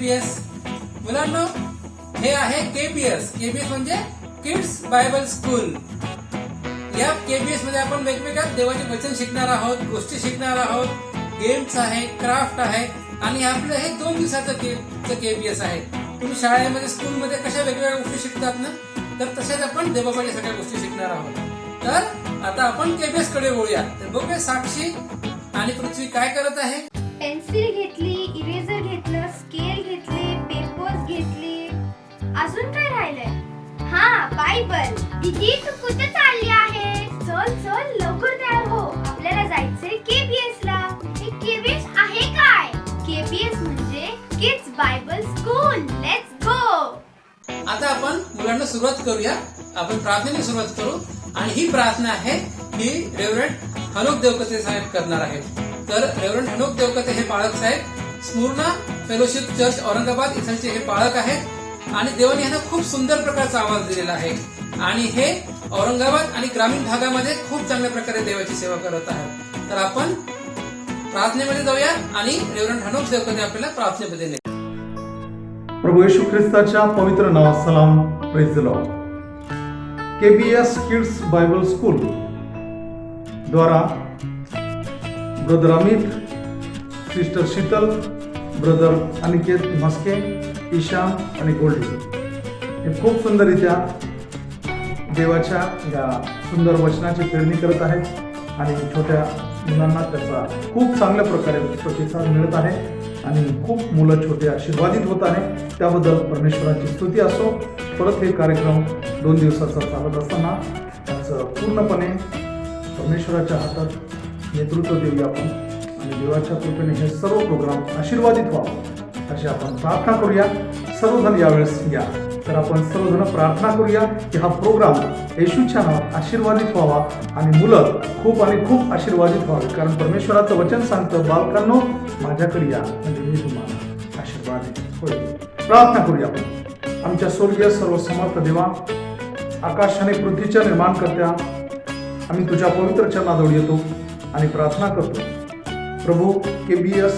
KBS. मुलांनो, हे आहे KBS. KBS म्हणजे किड्स बायबल स्कूल. या KBS मध्ये आपण वेगवेगळ्या देवाचे वचन शिकणार आहोत, गोष्टी शिकणार आहोत, गेम्स आहे, क्राफ्ट आहे आणि आपलं हे 2 दिवसाचं KBS आहे. तुम्ही शाळेमध्ये स्कूलमध्ये कशा वेगवेगळ्या गोष्टी शिकतात ना, तर तशाच आपण देवाबाच्या सगळ्या गोष्टी शिकणार आहोत. तर आता आपण KBS कडे वळूया. तर बघूया साक्षी आणि पृथ्वी काय करत आहे. पेन्सिल घेतली, इरेजर घेतलं, स्केल घेतले, पेपर्स घेतले. अजून काय राहिलंय? हा, बायबल. दीदी तू कुठे चालली आहे? चल चल लवकर तयार हो, आपल्याला जायचंय KBS ला. हे KBS आहे काय? KBS म्हणजे kids Bible school. Let's go. आता आपण मुलांना सुरुवात करूया. आपण प्रार्थनेने सुरुवात करू आणि ही प्रार्थना आहे ही रेव्हरंड हनोक देवकते साहेब करणार आहेत. तर रेव्हरंड हनोक देवकते हे पाळक साहेब स्मूर्णा फेलोशिप चर्च औरंगाबाद इथलचे हे पाळक आहेत आणि देवाने यांना खूप सुंदर प्रकारचा आवाज दिलेला आहे आणि हे औरंगाबाद आणि ग्रामीण भागामध्ये खूप चांगल्या प्रकारे देवाची सेवा करत आहेत. तर आपण प्रार्थनेमध्ये जाऊया आणि रेव्हरंड हनोक देवकते आपल्याला प्रार्थनेमध्ये नेतील. प्रभू येशू ख्रिस्ताच्या पवित्र नावात सलाम. Praise the Lord. KBS kids Bible school द्वारा brother Amit, sister Sheetal, brother Aniket Mhaske, Ishaan आणि गोल्डी हे खूप सुंदररित्या देवाच्या या सुंदर वचनाची पेरणी करत आहेत आणि छोट्या मुलांना त्याचा खूप चांगल्या प्रकारे प्रतिसाद मिळत आहे आणि खूप मुलं छोटे आशीर्वादित होत आहे. त्याबद्दल परमेश्वराची स्तुती असो. परत हे कार्यक्रम 2 दिवसाचा चालत असताना त्याचं पूर्णपणे परमेश्वराच्या हातात नेतृत्व देऊया आपण आणि देवाच्या कृपेने हे सर्व प्रोग्राम आशीर्वादित व्हावं अशी आपण प्रार्थना करूया. सर्वजण यावेळेस या. तर आपण सर्वजण प्रार्थना करूया की हा प्रोग्राम येशूच्या नावात आशीर्वादित व्हावा आणि मुलं खूप आणि खूप आशीर्वादित व्हावे. कारण परमेश्वराचं वचन सांगतं, बालकांनो माझ्याकडे या म्हणजे मी तुम्हाला आशीर्वादित होईल. प्रार्थना करूया आपण. आमच्या स्वर्गीय सर्व समर्थ देवा, आकाश आणि पृथ्वीच्या निर्माण करत्या, आम्ही तुझ्या पवित्र चरणाजवळ येतो आणि प्रार्थना करतो. प्रभू, KBS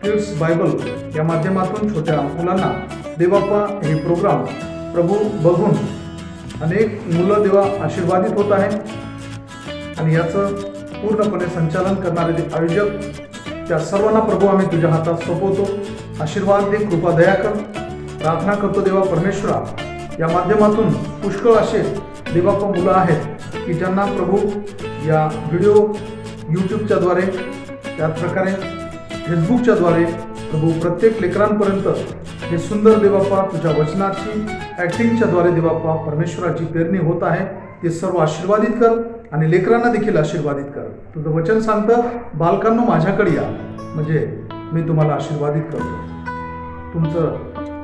किड्स बायबल या माध्यमातून छोट्या मुलांना देवाप्पा हे प्रोग्राम प्रभू बघून अनेक मुलं देवा आशीर्वादित होत आहे आणि याचं पूर्णपणे संचालन करणारे जे आयोजक त्या सर्वांना प्रभू आम्ही तुझ्या हातात सोपवतो. आशीर्वाद दे, कृपा दया कर. प्रार्थना करतो देवा परमेश्वरा, या माध्यमातून पुष्कळ असे देवाप्पा मुलं आहेत की ज्यांना प्रभू या व्हिडिओ यूट्यूबच्या द्वारे, त्याचप्रकारे फेसबुकच्या द्वारे प्रभू प्रत्येक लेकरांपर्यंत हे सुंदर देवाप्पा तुझ्या वचनाची ॲक्टिंगच्या द्वारे देवाप्पा परमेश्वराची पेरणी होत आहे. ते सर्व आशीर्वादित कर आणि लेकरांना देखील आशीर्वादित कर. तुझं वचन सांगतं, बालकांनो माझ्याकडे या म्हणजे मी तुम्हाला आशीर्वादित करतो. तुमचं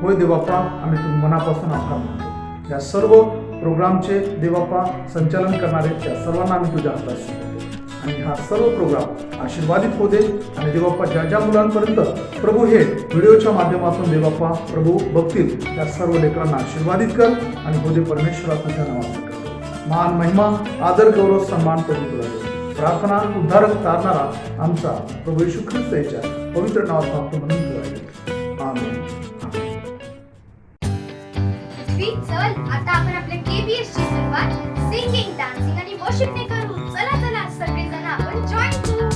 होय देवाप्पा, आम्ही मनापासून आभार मानतो. या सर्व प्रोग्रामचे देवाप्पा संचालन करणारे त्या सर्वांना आम्ही तुझ्या हातात सोडतो आणि हा सर्व प्रोग्राम आशीर्वादित होऊ दे आणि देवाप्पा ज्या ज्या मुलांपर्यंत प्रभू हे व्हिडिओच्या माध्यमातून देवाप्पा प्रभू बघतील त्या सर्व लेकरांना आशीर्वादित कर आणि हो दे परमेश्वरा तुझ्या नावाचं करतो. मान, महिमा, आदर, गौरव, सन्मान प्रभू तुला देतो. प्रार्थना उद्धारक तारणारा आमचा प्रभू येशू ख्रिस्त याच्या पवित्र नावात मागतो म्हणून तुला. आमेन. चल आता आपण आपल्या KBS ची सुरुवात सिंगिंग, डान्सिंग आणि वर्शिपने करू. चला चला सगळेजण आपण जॉइन करू.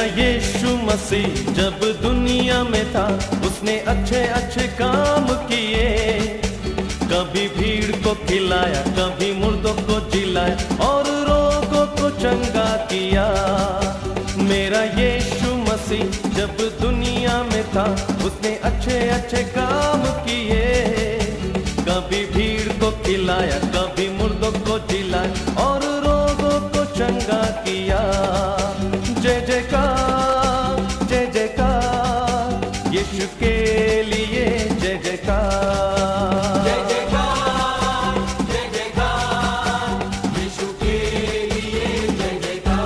यीशु मसीह जब दुनिया में था, उसने अच्छे अच्छे काम किए। कभी भीड़ को खिलाया, कभी मुर्दों को जिलाया और रोगों को चंगा किया। मेरा यीशु मसीह जब दुनिया में था, उसने अच्छे अच्छे काम किए। कभी भीड़ को खिलाया, कभी मुर्दों को जिलाया और रोगों को चंगा किया। जय जयकार, जय जयकार, यीशु के लिए जय जयकार। जय जयकार, जय जयकार, यीशु के लिए जय जयकार।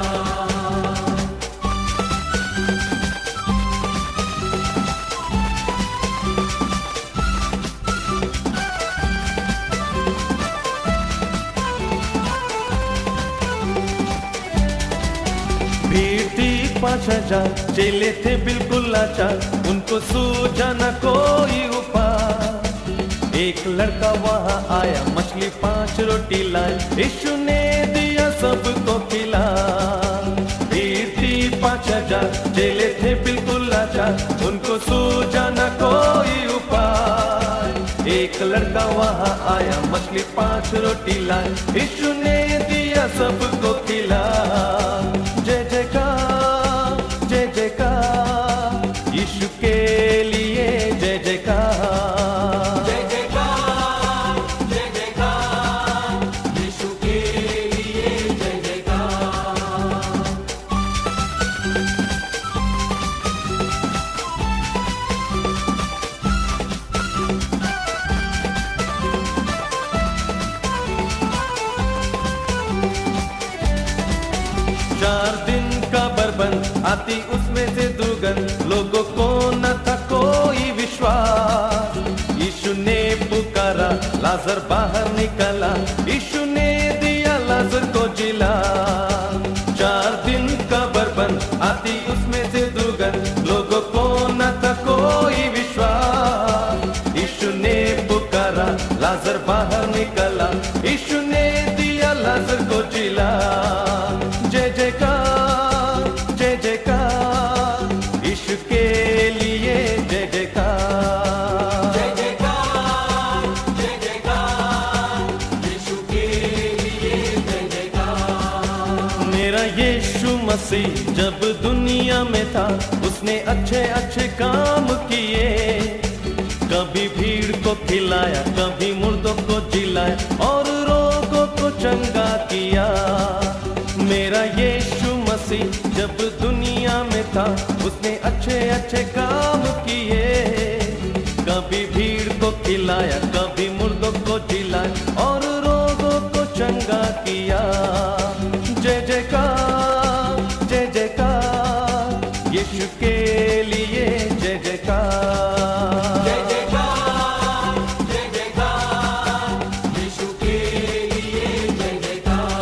भीड़ थी 5,000, चेले थे बिल्कुल लाचार, उनको सूझा न कोई उपाय। एक लड़का वहाँ आया, मछली 5 रोटी लाया, यीशु ने दिया सबको खिला। भीड़ थी 5,000, चेले थे बिल्कुल लाचार, उनको सूझा न कोई उपाय। एक लड़का वहाँ आया, मछली 5 रोटी लाया, यीशु ने दिया सबको खिला। जय जयकार, जय जयकार, यीशु के लिए जय जयकार। जय जयकार, जय जयकार, यीशु के लिए जय जयकार। चार दिन का बरबंद आती उसमें से दुर्गंध, लोगों को न था कोई विश्वास। यीशु ने पुकारा, लाजर बाहर निकला, यीशु ने दिया लाजर को जिला। 4 दिन का बरबंद आती उसमें से दुर्गंध, लोगों को न था कोई विश्वास। यीशु ने पुकारा, लाजर बाहर निकला, यीशु ने दिया लाजर को जिला। जय जयकार, जय जयकार, यीशु के लिए जय जयकार। जय जयकार, जय जयकार, यीशु के लिए जय जयकार। मेरा यीशु मसीह जब दुनिया में था, उसने अच्छे अच्छे काम किए। कभी भीड़ को खिलाया, कभी मुर्दों को जिलाया और रोगों को चंगा किया। मेरा यीशु मसीह जब दुनिया में था, उसने अच्छे अच्छे काम किए। कभी भीड़ को खिलाया, कभी मुर्दों को जिलाया और रोगों को चंगा किया। जय जयकार, जय जयकार, यीशु के लिए जय जयकार। जय जयकार, जय जयकार, यीशु के लिए जय जयकार।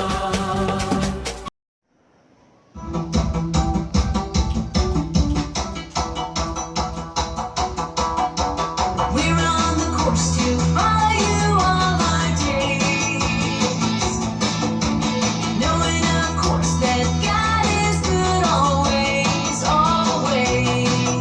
We're on the course to follow you all our days, knowing of course that God is good always, always.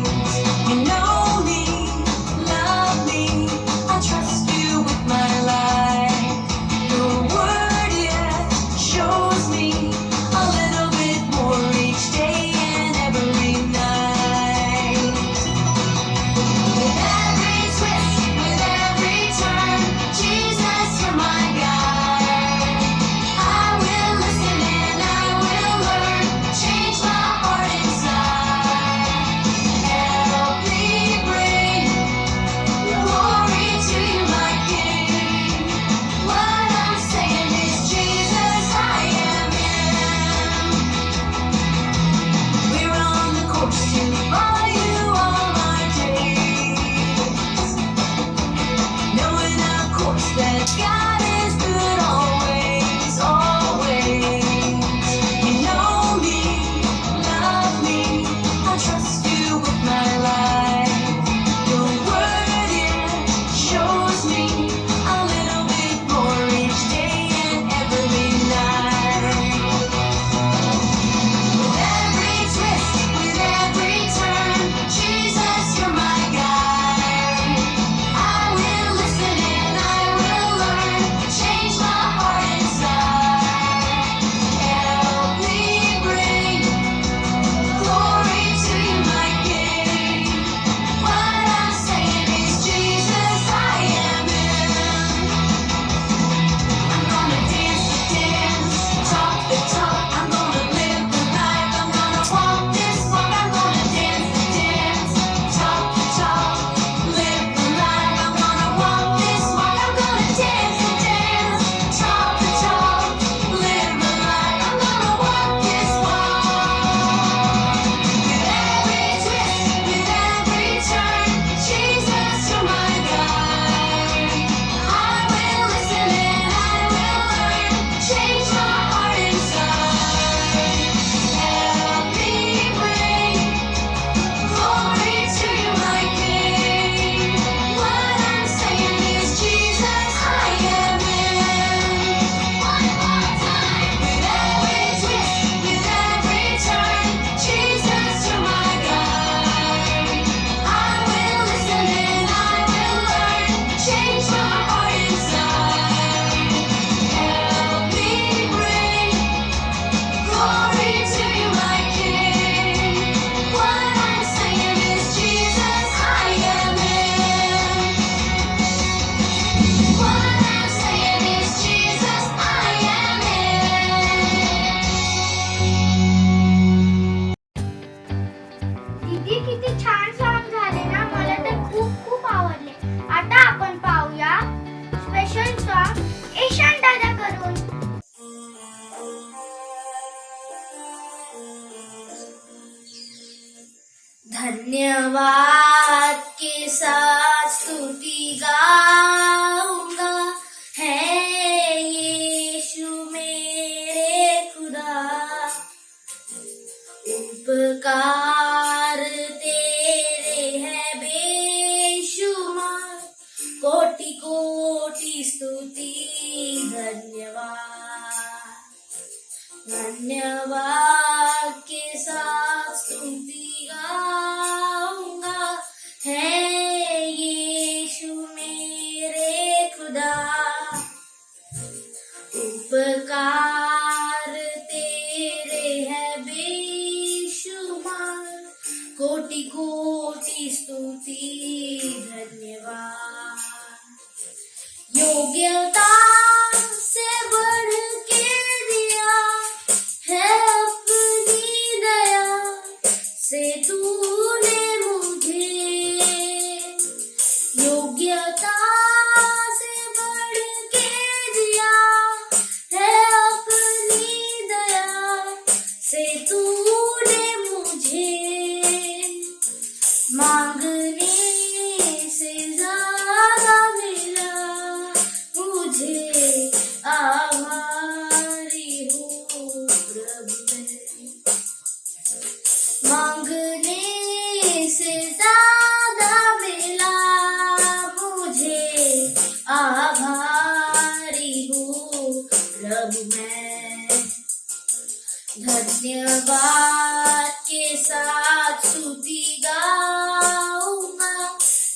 धन्यवाद के साथ स्तुति गाऊंगा,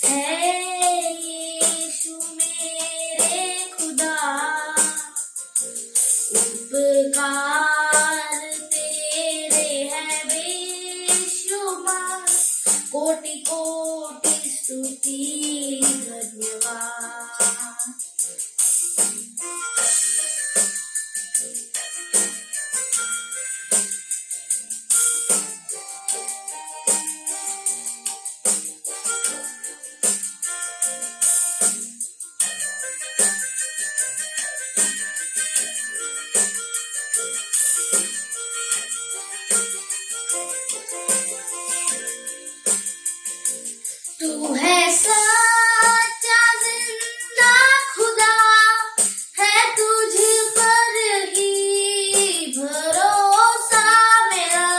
है यीशु मेरे खुदा। उपकार तेरे हैं बेशुमार, कोटि कोटि स्तुति धन्यवाद। तू है सच्चा जिंदा खुदा, है तुझ पर ही भरोसा मेरा।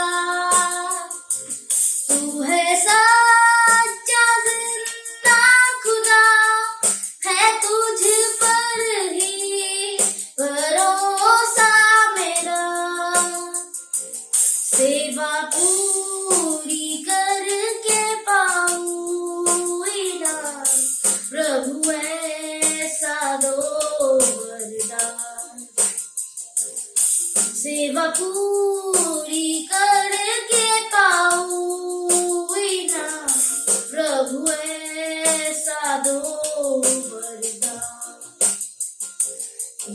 तू है सच्चा जिंदा खुदा, है तुझ पर ही भरोसा मेरा। सेवा पूरी करके पाऊं इनाम, प्रभु ऐसा दो वरदान। सेवा पूरी करके पाऊं इनाम, प्रभु ऐसा दो वरदान।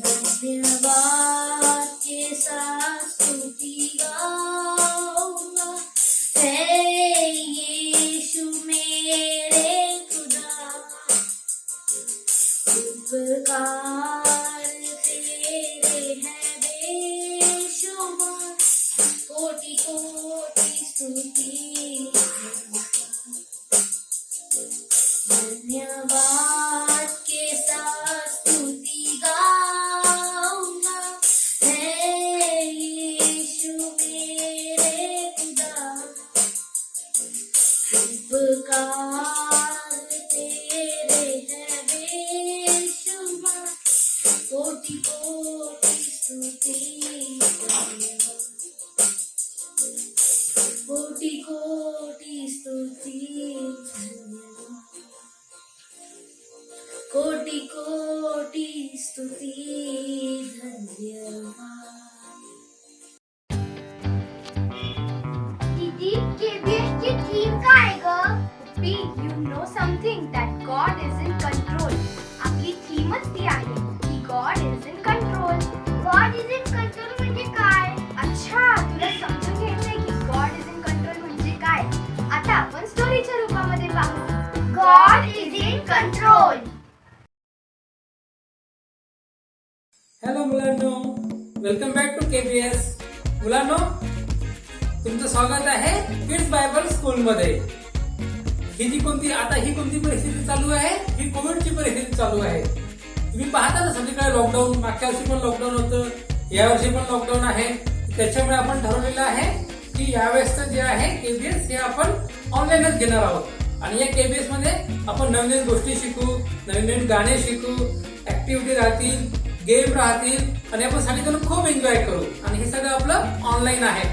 धन्यवाद के साथ स्तुति गाऊंगा, है यीशु मेरे खुदा। उपकार तेरे हैं बेशुमार, कोटि कोटि स्तुति धन्यवाद के साथ स्तुति गाऊंगा, है यीशु मेरे खुदा। उपकार तेरे हैं बेशुमार, कोटि कोटि स्तुति धन्यवाद। कोटि कोटि स्तुति धन्यवाद। कोटि कोटि स्तुति धन्यवाद। दीदी, KBS ची थीम काय ग? P, you know something that God is in control. आपली थीमच ती आहे की God is in control. God is in control म्हणजे काय? अच्छा, तुला समजून घ्यायचंय की God is in control म्हणजे काय? आता आपण स्टोरीच्या रूपामध्ये पाहू. God is in control. Hello मुलांनो, वेलकम बॅक टू KBS. मुलांनो, तुमचं स्वागत आहे किड्स बायबल स्कूल मध्ये. ही कोणती परिस्थिती चालू आहे? ही कोविडची परिस्थिती चालू आहे. तुम्ही पाहता ना सगळीकडे लॉकडाऊन. मागच्या वर्षी पण लॉकडाऊन होतं, यावर्षी पण लॉकडाऊन आहे. त्याच्यामुळे आपण ठरवलेलं आहे की यावेळेसचं जे आहे KBS हे आपण ऑनलाईनच घेणार आहोत. आणि या KBS मध्ये आपण नवीन गोष्टी शिकू, नवीन गाणे शिकू, ऍक्टिव्हिटी राहतील, गेम राहतील आणि आपण सगळीकडून खूप एन्जॉय करू. आणि हे सगळं आपलं ऑनलाईन आहे.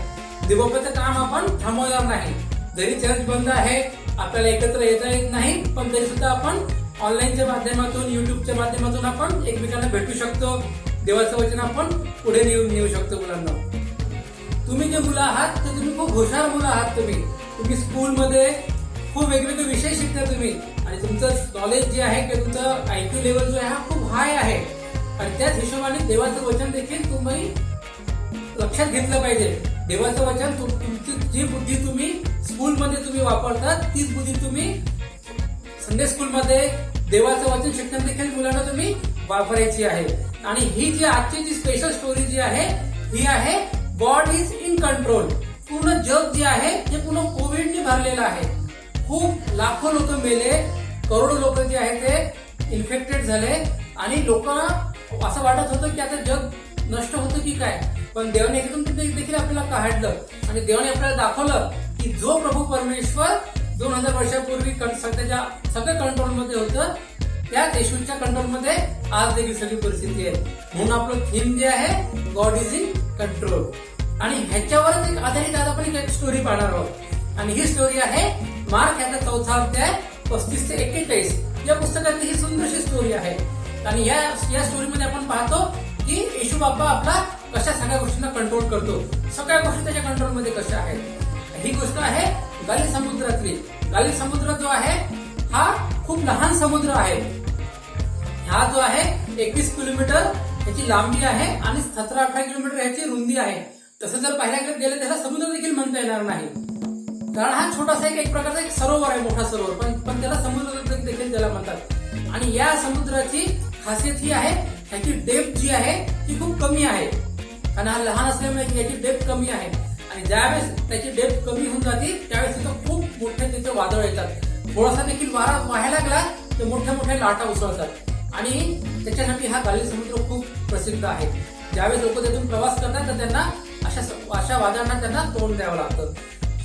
देवबापाचं काम आपण थांबवणार नाही. जरी चर्च बंद आहे, आपल्याला एकत्र येता येत नाही, पण तरी सुद्धा आपण ऑनलाईनच्या माध्यमातून, युट्यूबच्या माध्यमातून आपण एकमेकांना भेटू शकतो. देवाचं वचन आपण पुढे नेऊ शकतो. मुलांना, तुम्ही जे मुलं आहात तर तुम्ही खूप हुशार मुलं आहात. तुम्ही स्कूलमध्ये खूप वेगवेगळे विषय शिकता तुम्ही. आणि तुमचं नॉलेज जे आहे किंवा तुमचं IQ लेवल जो आहे हा खूप हाय आहे. आणि त्याच हिशोबाने देवाचं वचन देखील तुम्ही लक्षात घेतलं पाहिजे. देवाचं वचन तुमची जी बुद्धी तुम्ही स्कूलमध्ये तुम्ही वापरतात तीच बुद्धी तुम्ही संडे स्कूलमध्ये देवाचं वचन शिक्षण देखील मुलांना तुम्ही वापरायची आहे. आणि ही जी आजची जी स्पेशल स्टोरी जी आहे ही आहे गॉड इज इन कंट्रोल. पूर्ण जग जे आहे ते पूर्ण कोविडने भरलेलं आहे. खूप लाखो लोक मेले, करोडो लोक जे आहे ते इन्फेक्टेड झाले आणि लोकांना असं वाटत होतं की आता जग नष्ट होतं की काय. पण देवाने एकदम देखील आपल्याला काढलं आणि देवाने आपल्याला दाखवलं की जो प्रभू परमेश्वर 2000 वर्षापूर्वी सध्याच्या सगळ्या कंट्रोलमध्ये होतं त्याच येशूच्या कंट्रोलमध्ये आज देखील सगळी परिस्थिती आहे. म्हणून आपलं थीम जे आहे गॉड इज इन कंट्रोल. आणि ह्याच्यावरच एक आधारित आज आपण एक स्टोरी पाहणार आहोत. आणि ही स्टोरी आहे मार्क याचा 4 अध्याय 35 ते 41 या पुस्तकातली ही सुंदरशी स्टोरी आहे. आणि या स्टोरीमध्ये आपण पाहतो की येशू बाप्पा आपला कशा सगळ्या गोष्टींना कंट्रोल करतो, सगळ्या गोष्टी त्याच्या कंट्रोलमध्ये कशा आहेत. ही गोष्ट आहे गालिल समुद्रातली. गालिल समुद्र जो आहे हा खूप लहान समुद्र आहे. हा जो आहे 21 किलोमीटर याची लांबी आहे आणि 17-18 किलोमीटर याची रुंदी आहे. तसं जर पाहायला गेलं त्याला समुद्र देखील म्हणता येणार नाही, कारण हा छोटासा एक प्रकारचा एक सरोवर आहे, मोठा सरोवर, पण त्याला समुद्र देखील त्याला म्हणतात. आणि या समुद्राची खासियत ही आहे ह्याची डेप्थ जी आहे ती खूप कमी आहे, कारण हा लहान असल्यामुळे याची डेप्थ कमी आहे. आणि ज्यावेळेस त्याची डेप्थ कमी होऊन जाते त्यावेळेस तिथं खूप मोठे तिथे वादळ येतात. थोडासा देखील वारा व्हायला लागला तर मोठ्या मोठ्या लाटा उसळतात. आणि त्याच्यासाठी हा गालिल समुद्र खूप प्रसिद्ध आहे. ज्यावेळेस लोक त्यातून प्रवास करतात तर त्यांना अशा वादळांना त्यांना तोंड द्यावं लागतं.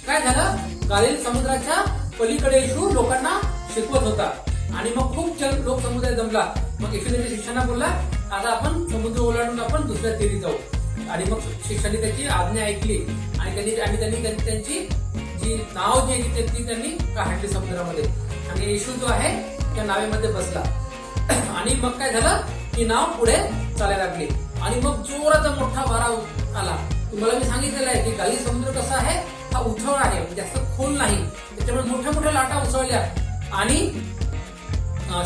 काय झालं, गालिल समुद्राच्या पलीकडे येशू लोकांना शिकवत होता आणि मग खूप लोक समुद्रात जमला. मग येशू त्याच्या शिष्यांना बोलला, आता आपण समुद्र ओलांडून आपण दुसऱ्या तीरी जाऊ. आणि मग शिष्यांनी त्याची आज्ञा ऐकली आणि त्यांनी त्यांची जी नाव जी आहे ती त्यांनी काढली समुद्रामध्ये. आणि येशू जो आहे त्या नावेमध्ये बसला. आणि मग काय झालं, ती नाव पुढे चालायला लागली. आणि मग जोराचा मोठा वारा आला. तुम्हाला मी सांगितलेलं आहे की गालिल समुद्र कसा आहे, हा उथळ आहे, जास्त खोल नाही, त्याच्यामुळे मोठ्या मोठ्या लाटा उसळल्या. आणि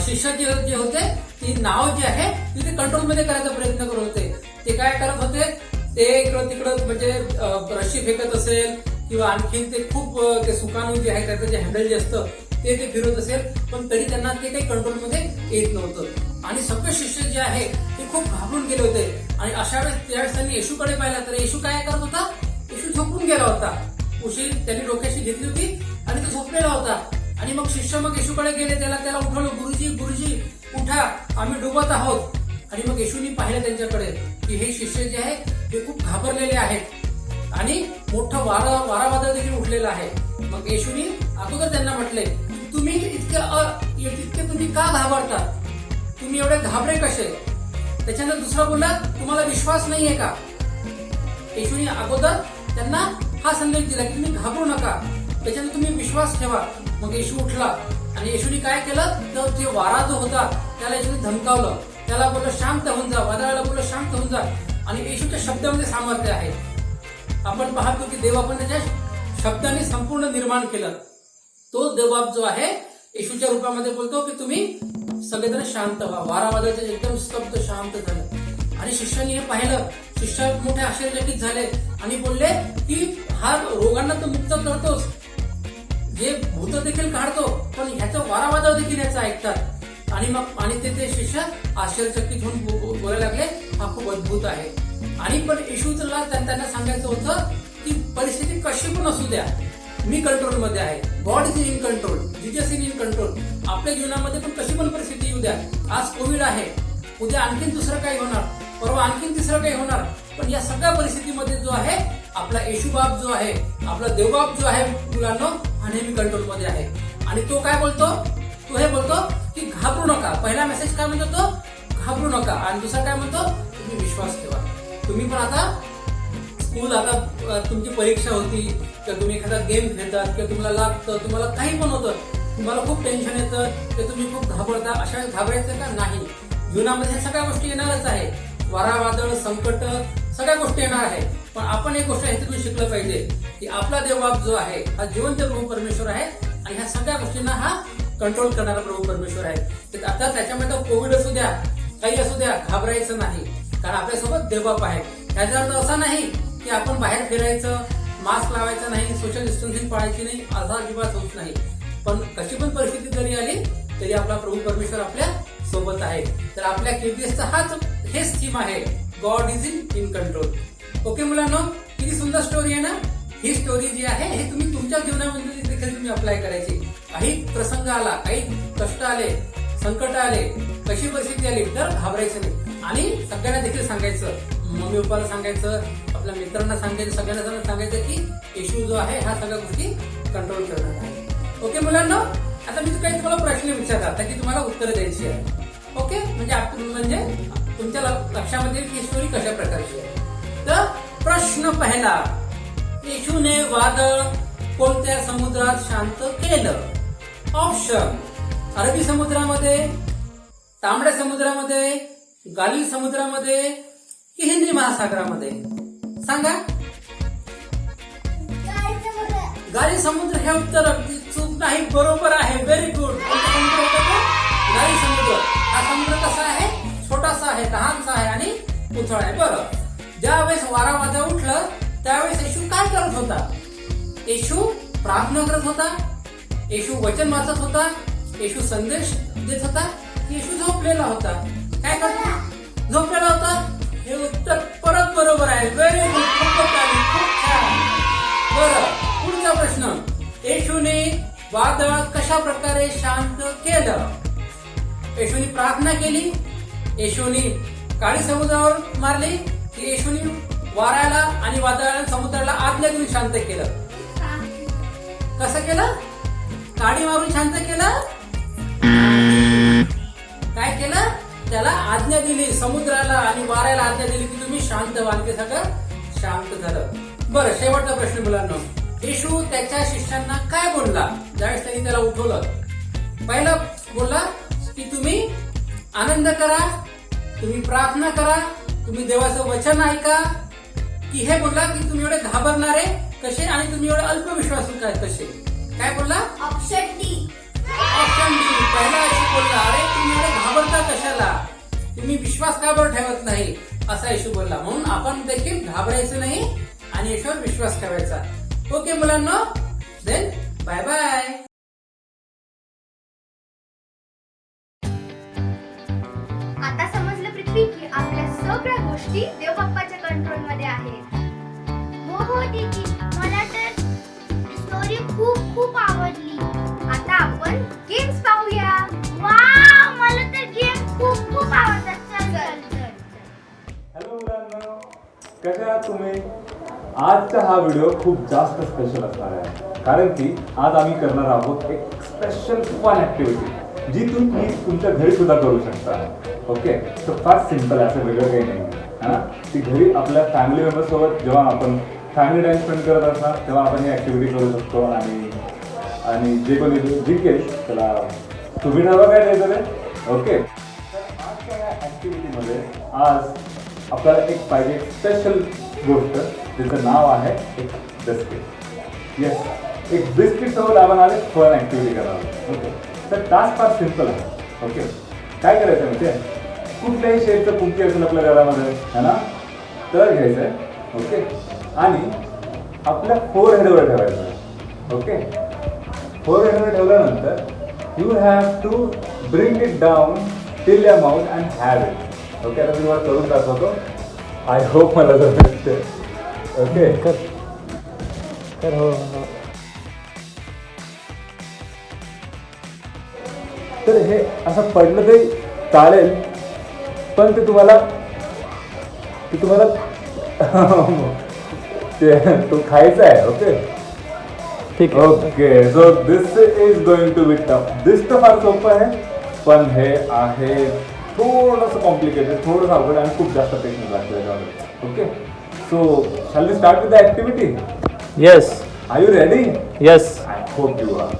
शिष्य जे होते ती नाव जी आहे ती कंट्रोलमध्ये करायचा प्रयत्न करत होते. ते काय करत होते, ते इकडं तिकडं म्हणजे रशी फेकत असेल किंवा आणखी ते खूप ते सुकाणू जे आहे त्याचं जे हँडल जे असतं ते फिरवत असेल, पण तरी त्यांना ते काही कंट्रोलमध्ये येत नव्हतं. आणि सगळे शिष्य जे आहे ते खूप घाबरून गेले होते. आणि अशा वेळेस त्यावेळेस त्यांनी येशूकडे पाहिलं तर येशू काय करत होता, येशू झोपून गेला होता. उशी त्यांनी डोक्याशी घेतली होती आणि तो झोपलेला होता. आणि मग शिष्य मग येशूकडे गेले, त्याला उठवलं, गुरुजी उठा, आम्ही डुबत आहोत. आणि मग येशूनी पाहिलं त्यांच्याकडे की हे शिष्य जे आहे ते खूप घाबरलेले आहेत आणि मोठं वारा वादळ देखील उठलेलं आहे. मग येशूनी अगोदर त्यांना म्हटले, तुम्ही इतके तुम्ही का घाबरता, तुम्ही एवढे घाबरे कसे. त्याच्यानंतर दुसरा बोलला, तुम्हाला विश्वास नाहीये का. येशूनी अगोदर त्यांना हा संदेश दिला की तुम्ही घाबरू नका, त्याच्यानंतर तुम्ही विश्वास ठेवा. मग येशू उठला आणि येशूनी काय केलं, तर ते वारा जो होता त्याला येशूने धमकावलं, त्याला बोललं शांत होऊन जा, वादळाला बोललं शांत होऊन जा. आणि येशूच्या शब्दामध्ये सामर्थ्य आहे. आपण पाहतो की देव आपण त्याच्या शब्दाने संपूर्ण निर्माण केलं. तो देवबाप जो आहे येशूच्या रूपामध्ये बोलतो की तुम्ही सगळेजण शांत व्हा. वारा वादळाचं एकदम स्तब्ध शांत झालं. आणि शिष्यांनी हे पाहिलं, शिष्य मोठे आश्चर्यचकित झाले आणि बोलले की हा रोगांना तर मुक्त करतोच, जे भूत देखील काढतो, पण ह्याचं वारा वादळ देखील याचं ऐकतात. आणि ते शिष्य आश्चर्यचकित होऊन बोलायला लागले, हा खूप अद्भुत आहे. आणि पण येशूला त्यांना सांगायचं होतं की परिस्थिती कशी पण असू द्या, मी कंट्रोलमध्ये आहे. God is in control, Jesus is in control. आपल्या जीवनामध्ये पण कशी पण परिस्थिती येऊ द्या. आज कोविड आहे, उद्या आणखीन दुसरं काही होणार, परवा आणखीन तिसरं काही होणार, पण या सगळ्या परिस्थितीमध्ये जो आहे आपला येशू बाप जो आहे, आपला देवबाप जो आहे मुलांना, हा नेहमी कंट्रोलमध्ये आहे. आणि तो काय बोलतो, तो हे बोलतो की घाबरू नका. पहिला मेसेज काय म्हणतो, तो घाबरू नका. आणि दुसरा काय म्हणतो, तुम्ही विश्वास ठेवा. तुम्ही पण आता स्कूल, आता तुमची परीक्षा होती किंवा तुम्ही एखादा गेम खेळतात किंवा तुम्हाला लागतं, तुम्हाला काही पण होतं, तुम्हाला खूप टेन्शन येतं किंवा तुम्ही खूप घाबरता, अशा घाबरायचं का नाही. जीवनामध्ये सगळ्या गोष्टी येणारच आहे, वारा वादळ संकट सगळ्या गोष्टी येणार आहे. पण आपण एक गोष्ट ह्याच्यातून शिकलं पाहिजे की आपला देवबाप जो आहे हा जिवंत प्रभू परमेश्वर आहे आणि ह्या सगळ्या गोष्टींना हा कंट्रोल करणारा प्रभू परमेश्वर आहे. आता त्याच्यामध्ये कोविड असू द्या, काही असू द्या, घाबरायचं नाही, कारण आपल्यासोबत देवबाप आहे. याचा अर्थ असा नाही की आपण बाहेर फिरायचं, मास्क लावायचा नाही, सोशल डिस्टन्सिंग पाळायची नाही, असा अजिबात होत नाही. पण कशी पण परिस्थिती जरी आली तरी आपला प्रभू परमेश्वर आपल्या सोबत आहे. तर आपल्या केबीएसचा हेच थीम आहे, God is in control. Okay मुलांनो, किती सुंदर स्टोरी आहे ना. ही स्टोरी जी आहे हे तुम्ही तुमच्या जीवनामध्ये देखील तुम्ही अप्लाय करायची. काही प्रसंग आला, काही कष्ट आले, संकट आले, कशी परिस्थिती आली तर घाबरायचं नाही. आणि सगळ्यांना देखील सांगायचं, मम्मी पप्पाला सांगायचं, आपल्या मित्रांना सांगायचं, सगळ्यांना सांगायचं की येशू जो आहे हा सगळ्या गोष्टी कंट्रोल करणार आहे. ओके मुलांनो, आता मी काही तुम्हाला प्रश्न विचारतात की तुम्हाला उत्तर द्यायची आहे. ओके, म्हणजे तुमच्या लक्षामध्ये ही स्टोरी कशा प्रकारची आहे. तर प्रश्न पहिला, येशूने वादळ कोणत्या समुद्रात शांत केलं? ऑप्शन, अरबी समुद्रामध्ये, तांबड्या समुद्रामध्ये, गालिल समुद्रामध्ये की हिंदी महासागरामध्ये? सांगा. गालिल समुद्र हे उत्तर अगदी चूक नाही, बरोबर आहे. Very good. समुद्र होता तो गालिल समुद्र. हा समुद्र कसा आहे? छोटासा आहे, लहानसा आहे आणि उथळ आहे. बरं, ज्यावेळेस वारा वादळ उठलं त्यावेळेस येशू काय करत होता? येशू प्रार्थना करत होता, येशू वचन वाचत होता, येशू संदेश देत होता, येशू झोपलेला होता? काय करता? झोपलेला होता. हे उत्तर परत बरोबर आहे. Very good. खूप छान. बरं, पुढचा प्रश्न, येशूने वादळ कशा प्रकारे शांत केलं? येशूने प्रार्थना केली, येशूने काळी समुद्रावर मारली की येशूने वाऱ्याला आणि वादळाला समुद्राला आज्ञा देऊन शांत केलं? कसं केलं? काडी मारून शांत केलं? काय केलं? त्याला आज्ञा दिली, समुद्राला आणि वाऱ्याला आज्ञा दिली की तुम्ही शांत व्हा. ते सगळं शांत झालं. बरं, शेवटचा प्रश्न मुलांना, येशू त्याच्या शिष्यांना काय बोलला ज्यावेळेस त्यांनी त्याला उठवलं? पहिला बोलला की तुम्ही आनंद करा, तुम्ही प्रार्थना करा, तुम्ही देवाचं वचन ऐका, की हे बोलला की तुम्ही एवढे घाबरणारे कसे आणि तुम्ही एवढे अल्पविश्वासू काय कसे? काय बोलला? Option D. Option D. पहिला येशू बोलला, अरे तुम्ही एवढे घाबरता कशाला, तुम्ही विश्वास का बरं ठेवत नाही, असा येशू बोलला. म्हणून आपण देखील घाबरायचं नाही आणि येशूवर विश्वास ठेवायचा. ओके मुलांना, देन बाय बाय. आता समजलं पृथ्वी की आपल्या सगळ्या गोष्टी देव बाप्पाच्या कंट्रोल मध्ये आहेत. हो दीदी, मला तर स्टोरी खूप आवडली. आता आपण गेम्स पाहूया. वाव, मला तर गेम खूप आवडतात. चल. हॅलो मुलांनो, कसे आहात तुम्ही? आजचा हा व्हिडिओ खूप जास्त स्पेशल असणार आहे, कारण की आज आम्ही करणार आहोत एक स्पेशल फन ॲक्टिव्हिटी जी तुम्ही तुमच्या घरी सुद्धा करू शकता. ओके, तर फार सिम्पल आहे, असं वेगळं काही नाही है ना. ती घरी आपल्या फॅमिली मेंबर्ससोबत जेव्हा आपण फॅमिली टाईम स्पेंड करत असणार तेव्हा आपण ही ॲक्टिव्हिटी करू शकतो. आणि जे कोणी जिंकेल त्याला तुम्ही नावं काय द्यायचं ते. ओके, तर आजच्या या ॲक्टिव्हिटीमध्ये आज आपल्याला एक पाहिजे स्पेशल गोष्ट, तिचं नाव आहे एक बिस्किट. येस, एक बिस्किटसोबत आपण आज एक फन ॲक्टिव्हिटी करावं. ओके, तर टास्क फार सिम्पल आहे. ओके, काय करायचं म्हणजे कुठल्याही शेडचं पुंकी असेल आपल्या घरामध्ये है ना, तर घ्यायचं आहे. ओके, आणि आपल्या फोरहेडवर ठेवायचं आहे. ओके, फोरहेडवर ठेवल्यानंतर you have to bring it down till your mouth and have it. Okay, आता तुम्हाला करून दाखवतो. आय होप मला जमते. ओके, कर हो. तर हे असं पडलं तरी चालेल, पण ते तुम्हाला तो खायचा आहे. ओके, ठीक आहे. Okay, so this is going to be tough. This तर फार सोपं आहे, पण हे आहे थोडंसं कॉम्प्लिकेटेड, थोडंसं अवघड आणि खूप जास्त पेशन्स लागतो याच्यामध्ये. Okay, so shall we start with the activity? Yes. Are you ready? Yes. I hope you are.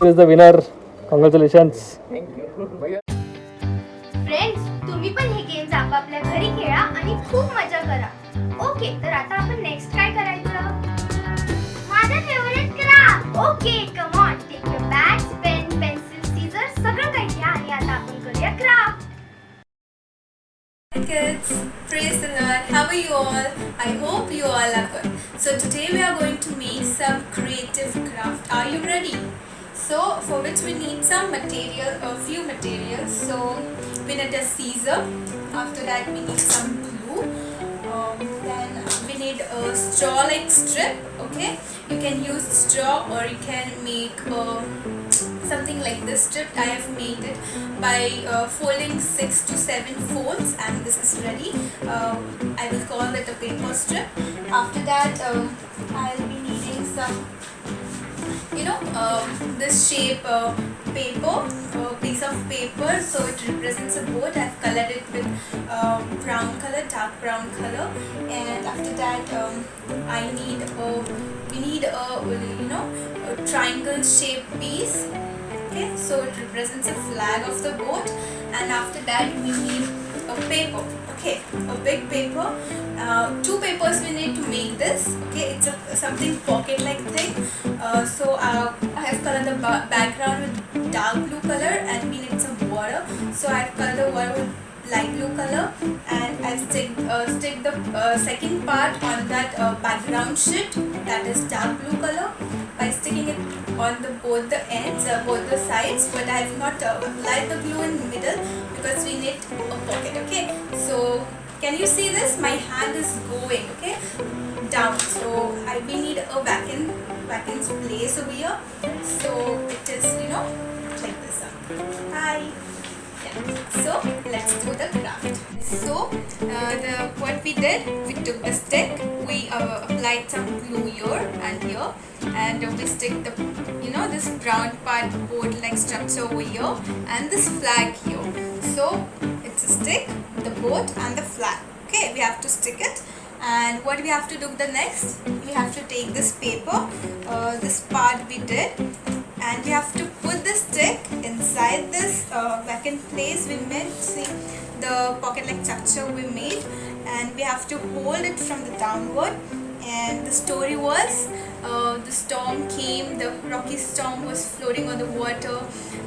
Is the winner. Congratulations. Friends, तुम्ही पण हे गेम्स आपापल्या घरी खेळा आणि खूप मजा करा. ओके, तर आता आपण नेक्स्ट काय करायचं? माझा favourite craft. Okay, come on, take your bags, pen, pencil, scissor, सगळं काही घ्या आणि आता आपण करूया craft. Hi kids, praise the Lord. How are you all? I hope you all are good. So today we are going to make some creative craft. Are you ready? So for which we need some material, a few materials. So we need a scissor. After that we need some glue. Then we need a straw-like strip. Okay, you can use straw or you can make something like this strip. I have made it by folding 6 to 7 folds, and this is ready. I will call it a paper strip. After that I'll be needing some this shape paper, piece of paper, so it represents a boat. I've colored it with brown color, dark brown color. And after that we need a triangle shaped piece. Okay, so it represents a flag of the boat. And after that we need a paper. Okay, a big paper. 2 papers we need to make this. Okay, it's something pocket like thing. So I have colored the background with dark blue color, and we need some water. So I have colored the water with light blue color, and I stick the second part on that background sheet, that is dark blue color, by sticking it on both the ends, both the sides. But I have not applied the glue in the middle because we need a pocket. Okay, so can you see this? My hand is going down, so we need a vacant place over here. So it is like this. Hi. Yeah. So let's do the craft. So what we did, we took the stick, we applied some glue here and here, and we stick the this brown part board like structure over here, and this flag here. So it's a stick, the boat and the flag. Okay, we have to stick it. And what we have to do the next, we have to take this paper, this part we did, and we have to put the stick inside this vacant place we made. See the pocket like structure we made, and we have to hold it from the downward. And the story was the storm came, the rocky storm was floating on the water,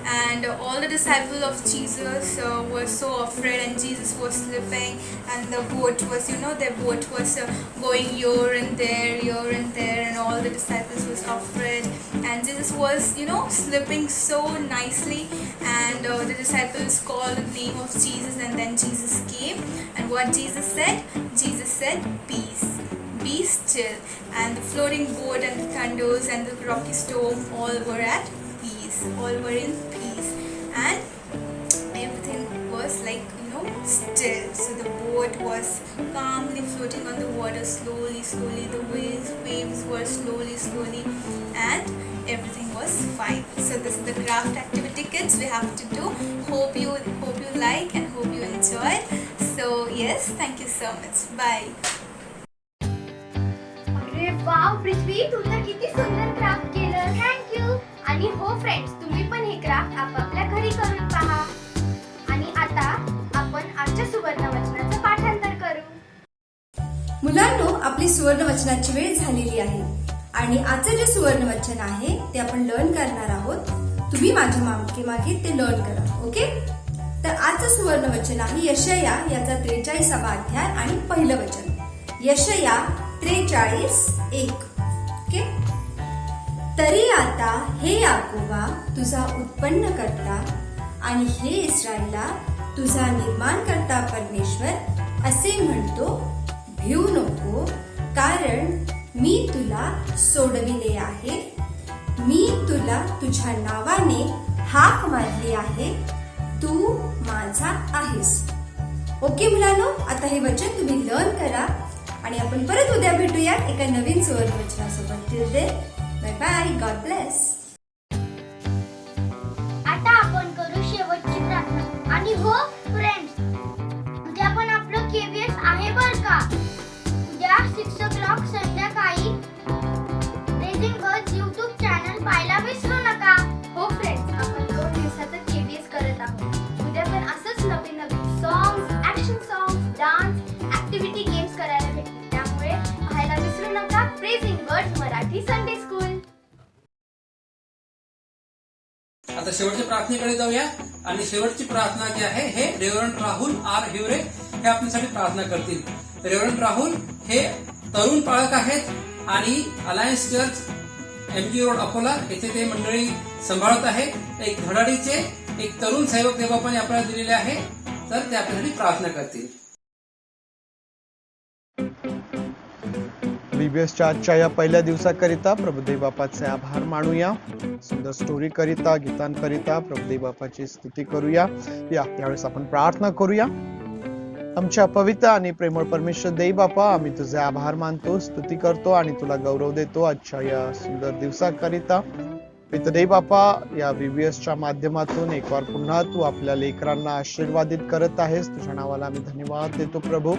and all the disciples of Jesus were so afraid, and Jesus was slipping, and the boat was their boat was going here and there, and all the disciples was afraid, and Jesus was slipping so nicely, and the disciples called the name of Jesus, and then Jesus came, and what Jesus said, peace, be still. And the floating boat and the thunders and the rocky storm all were at peace, all were in peace, and everything was like still. So the boat was calmly floating on the water, slowly. The waves were slowly, and everything was fine. So this is the craft activity, kids, we have to do. Hope you like and hope you enjoy. So yes, thank you so much. Bye. अरे wow पृथ्वी, तू तर किती सुंदर craft केलं. Thank you. आणि हो friends, तुम्ही पण हे क्राफ्ट आपापल्या घरी करून पहा. आणि आता आपण आजच्या सुवर्ण वचनाचं पाठांतर करू. मुलांनो, आपली सुवर्ण वचनाची वेळ झालेली आहे आणि आजचं जे सुवर्ण वचन आहे ते आपण लर्न करणार आहोत. तुम्ही माझ्या मागे ते लर्न करा. ओके, तर आजचं सुवर्ण वचन आहे यशया याचा 43वा अध्याय आणि पहिलं वचन. यशया 43:1. ओके, तरी आता हे याकोबा तुझा उत्पन्न करता आणि हे इस्रायला तुझा निर्माण करता परमेश्वर असे म्हणतो, भिऊ नको, कारण मी तुला सोडविले आहे, मी तुला तुझ्या नावाने हाक मारली आहे, तू माझा आहेस. ओके मुलांनो, आता हे वचन तुम्ही लर्न करा आणि आपण परत उद्या भेटूया एका नवीन सुवर्ण वचनासोबत. Till then, bye bye, God bless. आता आपण करू शेवटची प्रार्थना. आणि हो फ्रेंड्स, उद्या पण आपलं केबीएस आहे बर का. उद्या 6 o'clock संध्याकाळी रेजिंग गर्ल्स YouTube चॅनल पाहायला विसरू नका. हो फ्रेंड्स, आपण 2 दिवसाचं केबीएस करत आहोत. उद्या पण असंच नवीन songs, action songs, dance, activity, games करायला भेटतील. आता शेवटच्या प्रार्थनेकडे जाऊया आणि शेवटची प्रार्थना जी आहे हे रेव्हरंड राहुल आर हिवरे हे आपल्यासाठी प्रार्थना करतील. रेव्हरंड राहुल हे तरुण पाळक आहेत आणि alliance church MG road Akola येथे ते मंडळी सांभाळत आहे. एक धडाडीचे एक तरुण सेवक देवबापाने आपल्याला दिलेले आहे, तर ते आपल्यासाठी प्रार्थना करतील. बीबीएसच्या आजच्या या पहिल्या दिवसाकरिता प्रभुदेव बापाचे आभार मानूया. सुंदर स्टोरी करिता, गीतांकरिता प्रभुदेव बापाची स्तुती करूया. यावेळेस आपण प्रार्थना करूया. आमच्या पवित्र आणि प्रेमळ परमेश्वर देव बापा, आम्ही तुझे आभार मानतो, स्तुती करतो आणि तुला गौरव देतो आजच्या या सुंदर दिवसाकरिता. पितदेव बापा, या बीबीएसच्या माध्यमातून एक वार पुन्हा तू आपल्या लेकरांना आशीर्वादित करत आहेस. तुझ्या नावाला आम्ही धन्यवाद देतो प्रभू.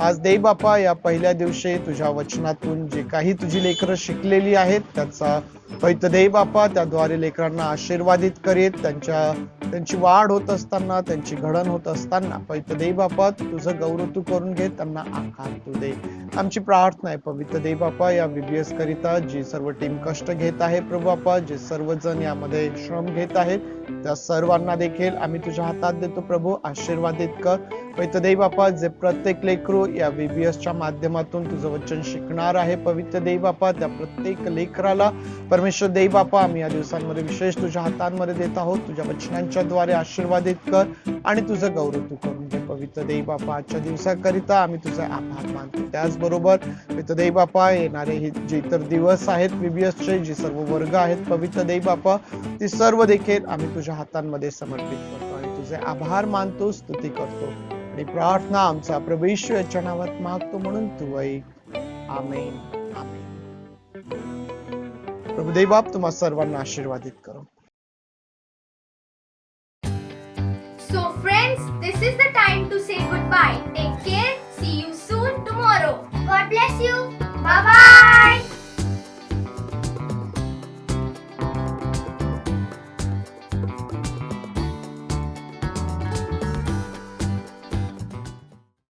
आज देव बापा, या पहिल्या दिवशी तुझ्या वचनातून जे काही तुझी लेकरं शिकलेली आहेत त्याचा पैतदेव बापा त्याद्वारे लेकरांना आशीर्वादित करीत त्यांची वाढ होत असताना, त्यांची घडण होत असताना पैतदेव बापा तुझं गौरव तू करून घे, त्यांना आकार तू दे. आमची प्रार्थना आहे पवित्र देव बापा, या बीबीएस करिता जी सर्व टीम कष्ट घेत आहे प्रभू बापा, जे सर्वजण यामध्ये श्रम घेत आहेत त्या सर्वांना देखील आम्ही तुझ्या हातात देतो प्रभू. आशीर्वादित कर पवित्र देव बापा. जे प्रत्येक लेकरू या बीबीएसच्या माध्यमातून तुझं वचन शिकणार आहे पवित्र देव बापा, त्या प्रत्येक लेकराला परमेश्वर देव बापा आम्ही या दिवसांमध्ये विशेष तुझ्या हातांमध्ये देत आहोत. तुझ्या वचनांच्या द्वारे आशीर्वादित कर आणि तुझं गौरव तू करून घे पवित्र देव बापा. आजच्या दिवसाकरिता आम्ही तुझे आभार मानतो. त्याचबरोबर पवित्र देव बापा, येणारे हे जे इतर दिवस आहेत बीबीएसचे, जे सर्व वर्ग आहेत पवित्र देव बापा, ते सर्व देखील आम्ही तुझ्या हातांमध्ये समर्पित करतो आणि तुझे आभार मानतो, स्तुती करतो आणि प्रार्थना आमचा प्रभू येशू याच्या नावात मागतो म्हणून तू ऐक. आमेन. आमेन. प्रभू देव बाप तुम्हा सर्वांना आशीर्वादित करो. So friends, this is the time to say goodbye. Take care.